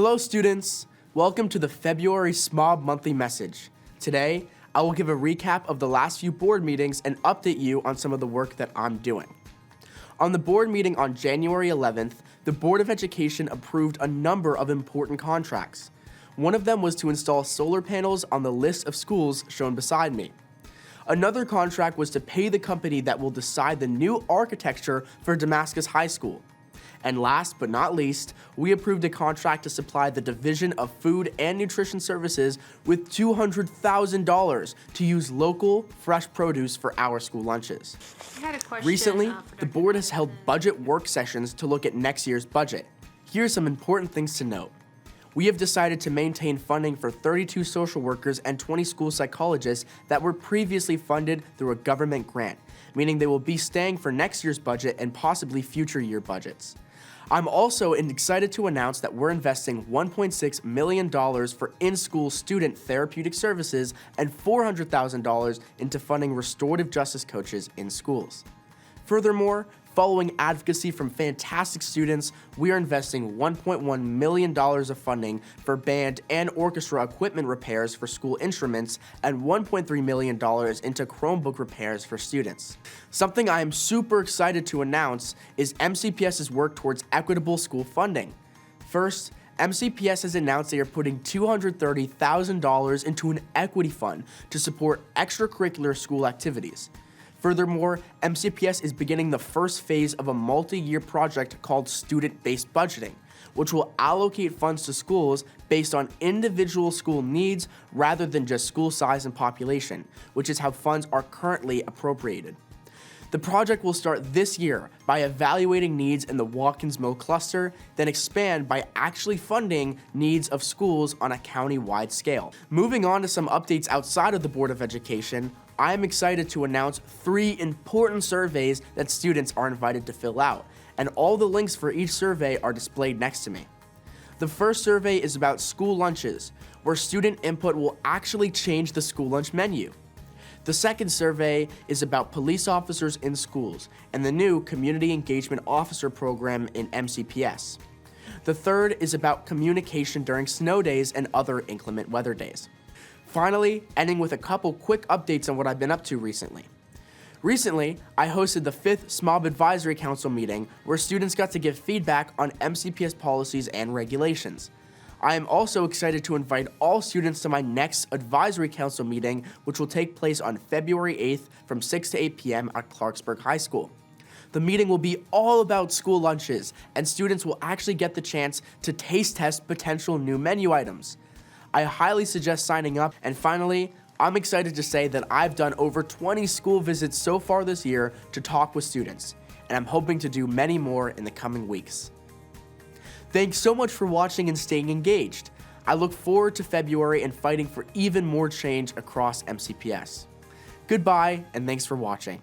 Hello students, welcome to the February SMOB monthly message. Today, I will give a recap of the last few board meetings and update you on some of the work that I'm doing. On the board meeting on January 11th, the Board of Education approved a number of important contracts. One of them was to install solar panels on the list of schools shown beside me. Another contract was to pay the company that will decide the new architecture for Damascus High School. And last but not least, we approved a contract to supply the Division of Food and Nutrition Services with $200,000 to use local, fresh produce for our school lunches. Recently, the board has held budget work sessions to look at next year's budget. Here are some important things to note. We have decided to maintain funding for 32 social workers and 20 school psychologists that were previously funded through a government grant, meaning they will be staying for next year's budget and possibly future year budgets. I'm also excited to announce that we're investing $1.6 million for in-school student therapeutic services and $400,000 into funding restorative justice coaches in schools. Furthermore, following advocacy from fantastic students, we are investing $1.1 million of funding for band and orchestra equipment repairs for school instruments and $1.3 million into Chromebook repairs for students. Something I am super excited to announce is MCPS's work towards equitable school funding. First, MCPS has announced they are putting $230,000 into an equity fund to support extracurricular school activities. Furthermore, MCPS is beginning the first phase of a multi-year project called student-based budgeting, which will allocate funds to schools based on individual school needs rather than just school size and population, which is how funds are currently appropriated. The project will start this year by evaluating needs in the Watkins Mill cluster, then expand by actually funding needs of schools on a county-wide scale. Moving on to some updates outside of the Board of Education, I am excited to announce 3 important surveys that students are invited to fill out, and all the links for each survey are displayed next to me. The first survey is about school lunches, where student input will actually change the school lunch menu. The second survey is about police officers in schools and the new Community Engagement Officer program in MCPS. The third is about communication during snow days and other inclement weather days. Finally, ending with a couple quick updates on what I've been up to recently. Recently, I hosted the 5th SMOB Advisory Council meeting where students got to give feedback on MCPS policies and regulations. I am also excited to invite all students to my next Advisory Council meeting, which will take place on February 8th from 6 to 8 p.m. at Clarksburg High School. The meeting will be all about school lunches, and students will actually get the chance to taste test potential new menu items. I highly suggest signing up, and finally, I'm excited to say that I've done over 20 school visits so far this year to talk with students, and I'm hoping to do many more in the coming weeks. Thanks so much for watching and staying engaged. I look forward to February and fighting for even more change across MCPS. Goodbye, and thanks for watching.